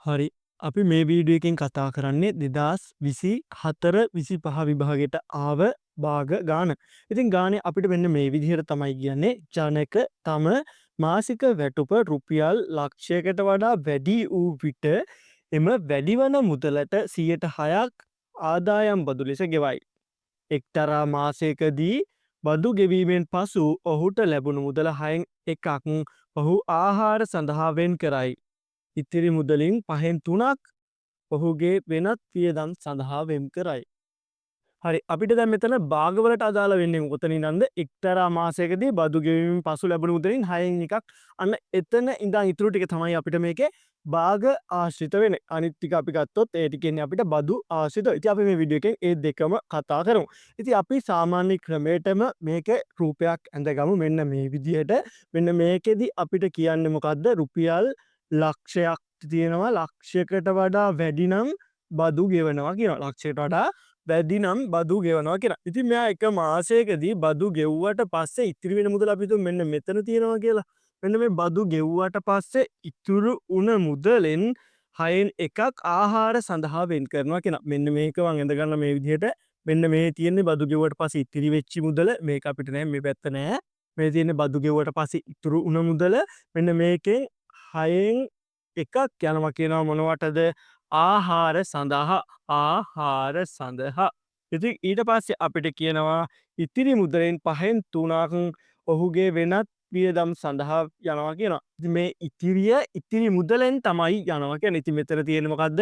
හරි. අපි මේ වීඩියෝ එකෙන් කතා කරන්නේ 2024 25 විභාගයට ආව භාග ගාන. ඉතින් ගානේ අපිට මෙන්න මේ විදිහට තමයි කියන්නේ ජනක තම මාසික වැටුප රුපියල් ලක්ෂයකට වඩා වැඩි වූ විට එම වැඩිවන මුදලට 6%ක් ආදායම් බදු ලෙස ගෙවයි. එක්තරා මාසයකදී බදු ගෙවීමෙන් පසු ඔහුට ලැබුණු මුදල 6න් එකක් ඔහු ආහාර සඳහා වෙන් කරයි. ඉතිරි මුදලින් 5න් 3ක් ඔහුගේ වෙනත් වියදම් සඳහා වෙන් කරයි. හරි අපිට දැන් මෙතන භාගවලට අදාළ වෙන්නේ කොතනින් නන්ද එක්තරා මාසයකදී බදු ගෙවීමෙන් පසු ලැබුණු මුදලින් 6න් එකක් අන්න එතන ඉඳන් ඉතුරු ටික තමයි අපිට මේකේ භාග ආශ්‍රිත වෙන්නේ. අනිත් ටික අපි ගත්තොත් ඒ ටිකෙන්නේ අපිට බදු ආශ්‍රිත. ඉතින් අපි මේ වීඩියෝ එකෙන් ඒ දෙකම කතා කරමු. ඉතින් අපි සාමාන්‍ය ක්‍රමයටම මේකේ රූපයක් ඇඳගමු මෙන්න මේ විදිහට. මෙන්න මේකෙදි අපිට කියන්නේ මොකද්ද? රුපියල් ලක්ෂයක් තියෙනවා ලක්ෂයකට වඩා වැඩි නම් බදු ගෙවනවා කියනවා. ලක්ෂයකට වඩා වැඩි නම් බදු ගෙවනවා කියලා. ඉතින් මෙයා එක මාසයකදී බදු ගෙව්වට පස්සේ ඉතිරි වෙන මුදල අපි හිතමු මෙන්න මෙතන තියෙනවා කියලා. මෙන්න මේ බදු ගෙව්වට පස්සේ ඉතුරු උන මුදලෙන් 6න් එකක් ආහාර සඳහා වෙන් කරනවා කියනවා. මෙන්න මේක මම ඇඳ ගන්න මේ විදිහට මෙන්න මේ තියෙන්නේ බදු ගෙව්වට පස්සේ ඉතිරි වෙච්ච මුදල මේක අපිට නෑ මේ පැත්ත නෑ. මේ තියෙන්නේ බදු ගෙව්වට පස්සේ ඉතුරු උන මුදල මෙන්න මේකෙන් 6න් එකක් යනවා කියනවා මොනවටද? ආහාර සඳහා ආහාර සඳහා. ඉතින් ඊට පස්සේ අපිට කියනවා ඉතිරි මුදලෙන් 5න් 3ක් ඔහුගේ වෙනත් වියදම් සඳහා යනවා කියනවා. ඉතින් මේ ඉතිරි මුදලෙන් තමයි යනවා කියන්නේ. ඉතින් මෙතන තියෙන්නේ මොකද්ද?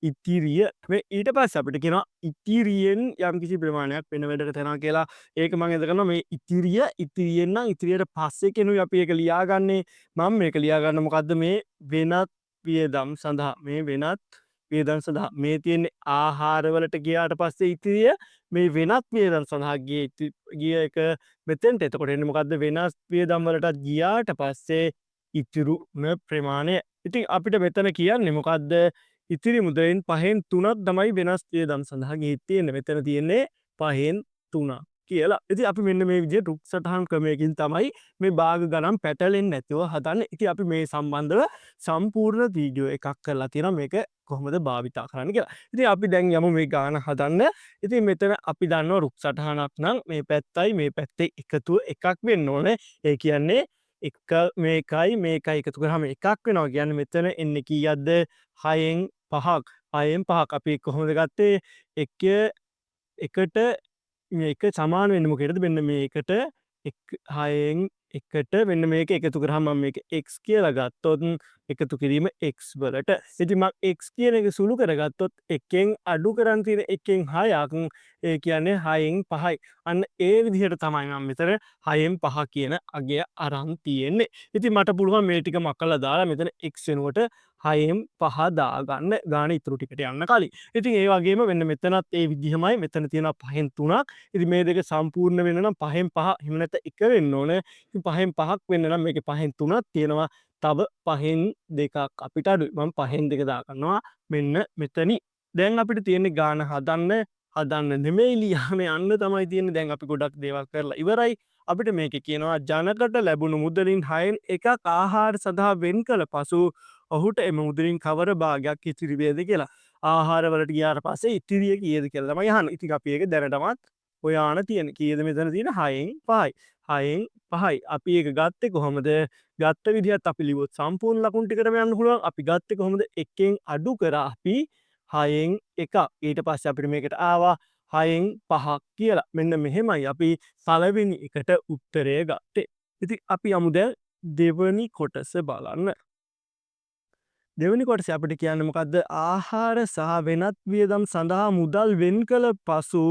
ඉතිරිය. මේ ඊට පස්සේ අපිට කියනවා ඉතිරියෙන් යම්කිසි ප්‍රමාණයක් වෙන වැඩකට යනවා කියලා. ඒක මම එද කරනවා මේ ඉතිරියෙන් නම් ඉතිරියට පස්සේ කෙනුයි අපි ඒක ලියාගන්නේ. මම මේක ලියාගන්න මොකද්ද මේ වෙනත් වියදම් සඳහා මේ වෙනත් වියදම් සඳහා මේ තියෙන්නේ ආහාරවලට ගියාට පස්සේ ඉතිරිය මේ වෙනත් වියදම් සඳහා ගිය එක මෙතෙන්ට එතකොට එන්නේ මොකද්ද වෙනස් වියදම් වලට ගියාට පස්සේ ඉතුරුන ප්‍රමාණය. ඉතින් අපිට මෙතන කියන්නේ මොකද්ද? ඉතිරි මුදලින් 5න් 3ක් තමයි වෙනස් වියදම් සඳහා ගිහින් තියෙන්නේ. මෙතන තියෙන්නේ 5න් 3ක් කියලා. ඉතින් අපි මෙන්න මේ විදිහට රුක් සටහන් ක්‍රමයකින් තමයි මේ භාග ගණන් පැටලෙන්නේ නැතුව හදන්නේ. ඉතින් අපි මේ සම්බන්ධව සම්පූර්ණ වීඩියෝ එකක් කරලා තියෙනවා මේක කොහොමද භාවිතා කරන්න කියලා. ඉතින් අපි දැන් යමු මේ ගාන හදන්න. ඉතින් මෙතන අපි දන්නවා රුක් සටහනක් නම් මේ පැත්තයි මේ පැත්තේ එකතුව එකක් වෙන්න ඕනේ. ඒ කියන්නේ එක මේකයි එකතු කරාම එකක් වෙනවා. කියන්නේ මෙතන එන්නේ කීයක්ද? 6න් 5ක්. 6න් 5ක් අපි කොහොමද ගත්තේ? එකට මේක සමාන වෙන්නේ මොකේද? මෙන්න මේකට 6න් එකට මෙන්න මේක එකතු කරාම මම මේක x කියලා ගත්තොත් එකතු කිරීම x වලට. ඉතින් මම x කියන එක සුළු කරගත්තොත් එකෙන් අඩු කරන් තියෙන එකෙන් 6ක් ඒ කියන්නේ 6න් 5යි. අන්න ඒ විදිහට තමයි මම මෙතන 6න් 5 කියන අගය අරන් තියෙන්නේ. ඉතින් මට පුළුවන් මේ ටික මකලා දාලා මෙතන x වෙනුවට 6න් 5 දාගන්න ගාන ඉතුරු ටිකට යන්න කලින්. ඉතින් ඒ වගේම මෙන්න මෙතනත් ඒ විදිහමයි මෙතන තියෙනවා 5න් 3ක්. ඉතින් මේ දෙක සම්පූර්ණ වෙන්න නම් 5න් 5 හිම නැත්නම් 1 වෙන්න ඕනේ. ඉතින් 5න් 5ක් වෙන්න නම් මේකේ 5න් 3ක් තියෙනවා. තව 5න් 2ක් අපිට අඩුයි. මම 5න් 2 දාගන්නවා මෙන්න මෙතනි. දැන් අපිට තියෙන්නේ ගාන හදන්න නෙමෙයි ලියන්න යන්න තමයි තියෙන්නේ. දැන් අපි ගොඩක් දේවල් කරලා ඉවරයි. අපිට මේකේ කියනවා ජනකට ලැබුණු මුදලින් 6න් එකක් ආහාර සඳහා වෙන් කළ පසු ඔහුට එම මුදලින් කවර භාගයක් ඉතිරි වේද කියලා. ආහාර වලට ගියාට පස්සේ ඉතිරිය කීයද කියලා තමයි අහන්නේ. ඉතින් අපි ඒක දැනටමත් හොයාන තියෙන. කීයද මෙතන තියෙන 6න් 5යි. 6න් 5යි. අපි ඒක ගත්තේ කොහොමද? ගත්ත විදිහත් අපි ලිව්වොත් සම්පූර්ණ ලකුණු ටිකටම යන්න පුළුවන්. අපි ගත්තේ කොහොමද? එකෙන් අඩු කරා අපි 6න් 1ක්. ඊට පස්සේ අපිට මේකට ආවා 6න් 5ක් කියලා. මෙන්න මෙහෙමයි අපි පළවෙනි එකට උත්තරය ගත්තේ. ඉතින් අපි යමු දැන් දෙවනි කොටස බලන්න. දෙවනි කොටස අපිට කියන්නේ මොකද්ද? ආහාර සහ වෙනත් වියදම් සඳහා මුදල් වෙන් කළ පසු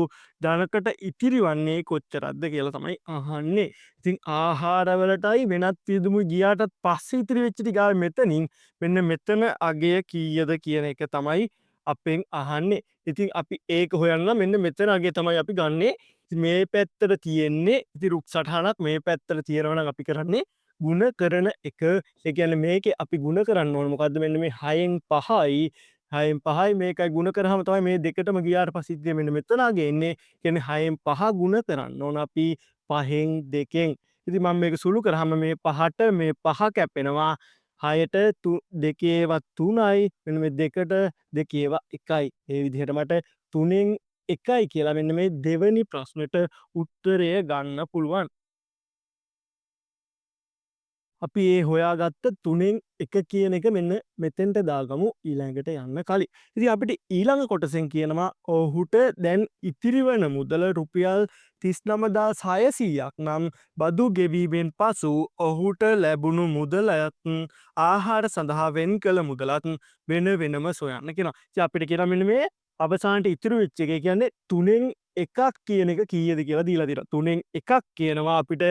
ධනකට ඉතිරි වන්නේ කොච්චරක්ද කියලා තමයි අහන්නේ. ඉතින් ආහාර වලටයි වෙනත් වියදමු ගියාටත් පස්සේ ඉතිරි වෙච්ච ටික මෙතනින් මෙන්න මෙතන අගය කීයද කියන එක තමයි අපෙන් අහන්නේ. ඉතින් අපි ඒක හොයන්න මෙන්න මෙතන අගය තමයි අපි ගන්නෙ. මේ පැත්තට තියෙන්නේ ඉතින් රුක් සටහනක් මේ පැත්තට තියෙනවා නම් අපි කරන්නේ ගුණ කරන එක. ඒ කියන්නේ මේකේ අපි ගුණ කරන්න ඕන මොකද්ද? මෙන්න මේ 6න් 5යි 6න් 5යි මේකයි ගුණ කරාම තමයි මේ දෙකටම ගියාට පස්සේ ඉතින් මෙන්න මෙතන ආගේ එන්නේ. කියන්නේ 6න් 5 ගුණ කරන්න ඕන අපි 5න් 2න්. ඉතින් මම මේක සුළු කරාම මේ 5ට මේ 5 කැපෙනවා හයට දෙකේවත් 3යි මෙන්න මේ දෙකට දෙකේවා 1යි. ඒ විදිහට මට 3න් 1යි කියලා මෙන්න මේ දෙවැනි ප්‍රශ්නෙට උත්තරය ගන්න පුළුවන්. අපි ඒ හොයාගත්ත 3න් 1 කියන එක මෙන්න මෙතෙන්ට දාගමු ඊළඟට යන්න කලින්. ඉතින් අපිට ඊළඟ කොටසෙන් කියනවා ඔහුට දැන් ඉතිරි වන මුදල රුපියල් 39600ක් නම් බදු ගෙවීමෙන් පසු ඔහුට ලැබුණු මුදලත් ආහාර සඳහා වෙන් කළ මුදලත් වෙන වෙනම සොයන්න කියනවා. ඉතින් අපිට කියනවා මෙන්න මේ අවසානට ඉතුරු වෙච්ච එක කියන්නේ 3න් 1ක් කියන එක කීයද කියලා දීලා තියෙනවා. 3න් 1ක් කියනවා අපිට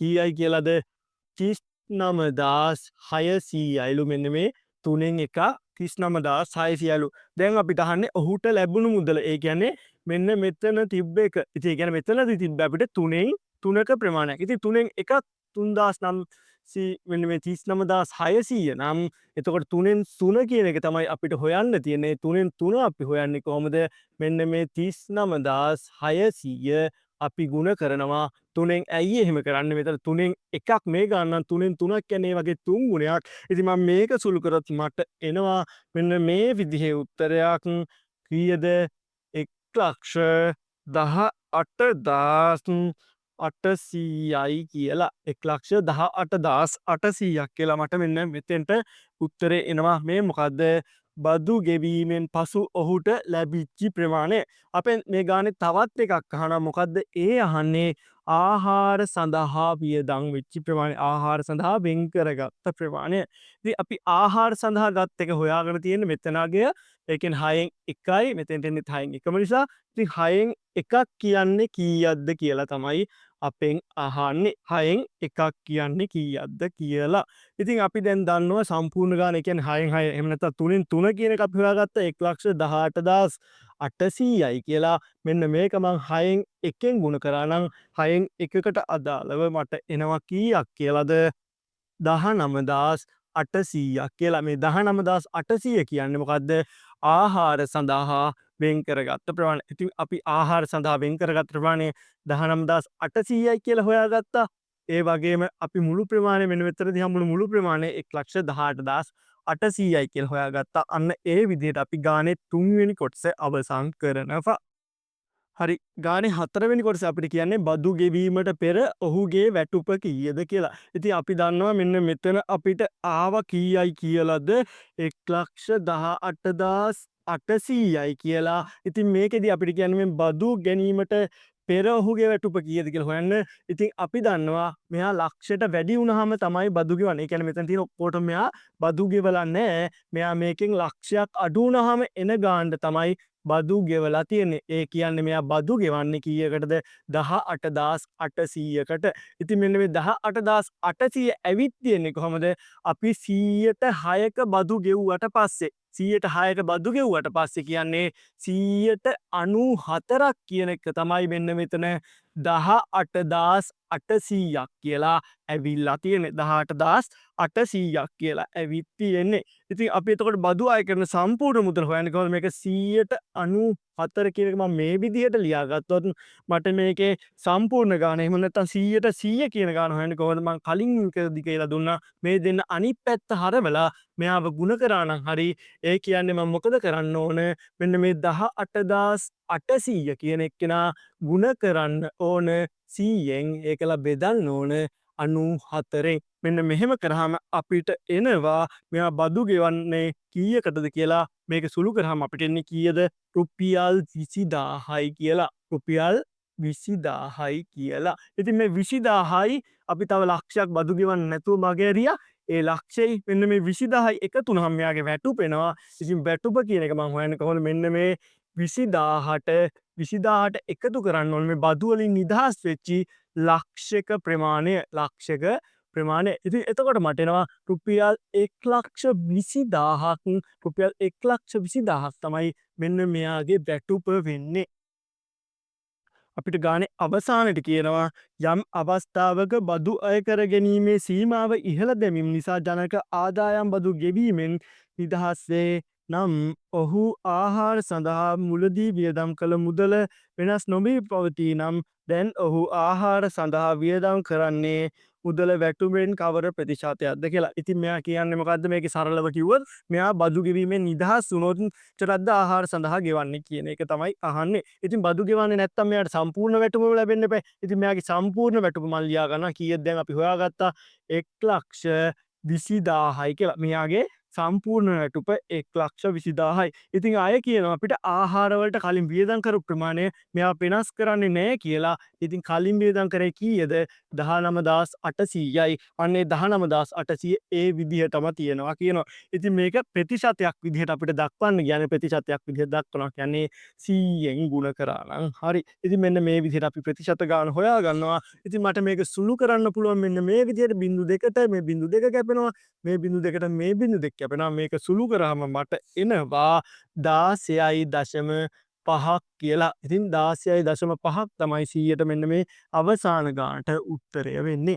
කීයයි කියලාද 39,600යිලු මෙන්න මේ 3න් 1ක් 39,600යිලු. දැන් අපිට අහන්නේ ඔහුට ලැබුණු මුදල. ඒ කියන්නේ මෙන්න මෙතන තිබ්බ එක. ඉතින් ඒ කියන්නේ මෙතනදී තිබ්බ අපිට 3න් 3ක ප්‍රමාණයක්. ඉතින් 3න් 1ක් 3900 මෙන්න මේ 39,600 නම් එතකොට 3න් 3 කියන එක තමයි අපිට හොයන්න තියෙන්නේ. 3න් 3 අපි හොයන්නේ කොහොමද? මෙන්න මේ 39,600 අපි ගුණ කරනවා 3න්. ඇයි එහෙම කරන්නේ? මෙතන 3න් 1ක් මේ ගන්න 3න් 3ක් කියන්නේ වගේ 3 ගුණයක්. ඉතින් මම මේක සුළු කරොත් මට එනවා මෙන්න මේ විදිහේ උත්තරයක්. කීයද? 1,18,800යි කියලා. 1,18,800ක් කියලා මට මෙන්න මෙතෙන්ට උත්තරේ එනවා. මේ මොකද්ද? බදු ගෙවීමෙන් පසු ඔහුට ලැබිච්චි ප්‍රමාණය. අපෙන් මේ ගානේ තවත් එකක් අහනවා. මොකද්ද ඒ අහන්නේ? ආහාර සඳහා වියදම් වෙච්ච ප්‍රමාණය. ආහාර සඳහා වෙන් කරගත්ත ප්‍රමාණය. ඉතින් අපි ආහාර සඳහා ගත් එක හොයාගෙන තියෙන්නේ මෙතනගේ. ඒ කියන්නේ 6න් 1යි මෙතෙන්ට එන්නේ 6න් 1ම නිසා. ඉතින් 6න් 1ක් කියන්නේ කීයක්ද කියලා තමයි අපෙන් අහන්නේ. 6න් 1ක් කියන්නේ කීයක්ද කියලා. ඉතින් අපි දැන් දන්නවා සම්පූර්ණ ගාන. ඒ කියන්නේ 6න් 6 එහෙම නැත්නම් 3න් 3 කියන එක අපි හොයාගත්ත 1,18,800යි කියලා. මෙන්න මේක මං 6න් 1ෙන් ගුණ කරා නම් 6න් 1කට අදාළව මට එනවා කීයක් කියලාද? 19,800ක් කියලා. මේ 19,800 කියන්නේ මොකද්ද? ආහාර සඳහා වෙන් කරගත්ත ප්‍රමාණය. ඉතින් අපි ආහාර සඳහා වෙන් කරගත්ත ප්‍රමාණය 19,800යි කියලා හොයාගත්තා. ඒ වගේම අපි මුළු ප්‍රමාණය මෙන්න මෙතනදී හම්බුණු මුළු ප්‍රමාණය 1,18,800යි කියලා හොයාගත්තා. අන්න ඒ විදිහට අපි ගානේ 3 වෙනි කොටස අවසන් කරනවා. හරි, ගානේ 4 වෙනි කොටස අපිට කියන්නේ බදු ගෙවීමට පෙර ඔහුගේ වැටුප කීයද කියලා. ඉතින් අපි දන්නවා මෙන්න මෙතන අපිට ආව කීයයි කියලාද? 1,18,800යි කියලා. ඉතින් මේකෙදි අපිට කියන්නේ මේ බදු ගැනීමට පෙර ඔහුගේ වැටුප කීයද කියලා හොයන්න. ඉතින් අපි දන්නවා මෙයා ලක්ෂයට වැඩි වුණාම තමයි බදු ගෙවන්නේ. ඒ කියන්නේ මෙතන තියෙන ඔක්කොටම මෙයා බදු ගෙවලා නැහැ. මෙයා මේකෙන් ලක්ෂයක් අඩු වුණාම එන ගානට තමයි බදු ගෙවලා තියෙන්නේ. ඒ කියන්නේ මෙයා බදු ගෙවන්නේ කීයකටද? 18,800කට. ඉතින් මෙන්න මේ 18,800 ඇවිත් තියෙන්නේ කොහොමද? අපි 106ක බදු ගෙව්වට පස්සේ. 106ක බදු ගෙව්වට පස්සේ කියන්නේ 194ක් කියන එක තමයි මෙන්න මෙතන 18,800ක් කියලා ඇවිල්ලා තියෙන්නේ. 18,800ක් කියලා ඇවිත් තියෙන්නේ. ඉතින් අපි එතකොට බදු අය කරන සම්පූර්ණ මුදල හොයන්නේ කොහොමද? මේක 194 කියන එක මම මේ විදිහට ලියාගත්තොත් මට මේකේ සම්පූර්ණ ගාන එහෙම නැත්නම් 100ට 100 කියන ගාන හොයන්නේ කොහොමද? මම කලින් එකදි කියලා දුන්නා. මේ දෙන්න අනිත් පැත්ත හරවලා මෙයාව ගුණ කරා නම් හරි. ඒ කියන්නේ මම මොකද කරන්න ඕන? මෙන්න මේ 18,800 කියන එක්කෙනා ගුණ කරන්න ඕන 100ෙන්. ඒකලා බෙදන්න ඕන 94ෙන්. මෙන්න මෙහෙම කරාම අපිට එනවා මෙයා බදු ගෙවන්නේ කීයකටද කියලා. මේක සුළු කරාම අපිට එන්නේ කීයද? රුපියල් 20000යි කියලා. රුපියල් 20000යි කියලා. ඉතින් මේ 20000යි අපි තව ලක්ෂයක් බදු ගෙවන්න නැතුව මගහැරියා. ඒ ලක්ෂයයි මෙන්න මේ 20000යි එකතු වුණාම මෙයාගේ වැටුප එනවා. ඉතින් වැටුප කියන එක මම හොයන්නේ කොහොමද? මෙන්න මේ 20000ට එකතු කරන්න ඕනේ මේ බදු වලින් නිදහස් වෙච්චි ලක්ෂයක ප්‍රමාණය. ලක්ෂයක ප්‍රමාණය. ඉතින් එතකොට මට එනවා රුපියල් 1,20,000ක්. රුපියල් 1,20,000ක් තමයි මෙන්න මෙයාගේ වැටුප වෙන්නේ. අපිට ගානේ අවසානට කියනවා යම් අවස්ථාවක බදු අය කර ගැනීමේ සීමාව ඉහළ දැමීම නිසා ජනක ආදායම් බදු ගෙවීමෙන් නිදහස් වේ නම් ඔහු ආහාර සඳහා මුලදී වියදම් කළ මුදල වෙනස් නොවී පවතී නම් දැන් ඔහු ආහාර සඳහා වියදම් කරන්නේ මුදල වැටුපෙන් කවර ප්‍රතිශතයක්ද කියලා. ඉතින් මෙයා කියන්නේ මොකද්ද මේකේ සරලව කිව්වොත් මෙයා බදු ගෙවීමෙන් නිදහස් වුණොත් කොච්චරක්ද ආහාර සඳහා ගෙවන්නේ කියන එක තමයි අහන්නේ. ඉතින් බදු ගෙවන්නේ නැත්තම් මෙයාට සම්පූර්ණ වැටුප ලැබෙන්න බෑ. ඉතින් මෙයාගේ සම්පූර්ණ වැටුප මම ලියා ගන්නවා. කීයද දැන් අපි හොයාගත්තා 1,20,000යි කියලා. මෙයාගේ සම්පූර්ණ වැටුප 1,20,000යි. ඉතින් අය කියනවා අපිට ආහාර වලට කලින් වියදම් කරපු ප්‍රමාණය මෙයා වෙනස් කරන්නේ නැහැ කියලා. ඉතින් කලින් වියදම් කරේ කීයද? 19,800යි. අන්නේ 19,800 ඒ විදිහටම තියෙනවා කියනවා. ඉතින් මේක ප්‍රතිශතයක් විදිහට අපිට දක්වන්න කියන්නේ ප්‍රතිශතයක් විදිහට දක්වනවා කියන්නේ 100ෙන් ගුණ කරා නම් හරි. ඉතින් මෙන්න මේ විදිහට අපි ප්‍රතිශත ගාන හොයා ගන්නවා. ඉතින් මට මේක සුළු කරන්න පුළුවන් මෙන්න මේ විදිහට 0.2ට මේ 0.2 කැපෙනවා. මේ 0.2ට මේ 0.2 කැපෙනවා. මේක සුළු කරාම මට එනවා 16.5 කියලා. ඉතින් 16.5ක් තමයි 100ට මෙන්න මේ අවසාන ගානට උත්තරය වෙන්නේ.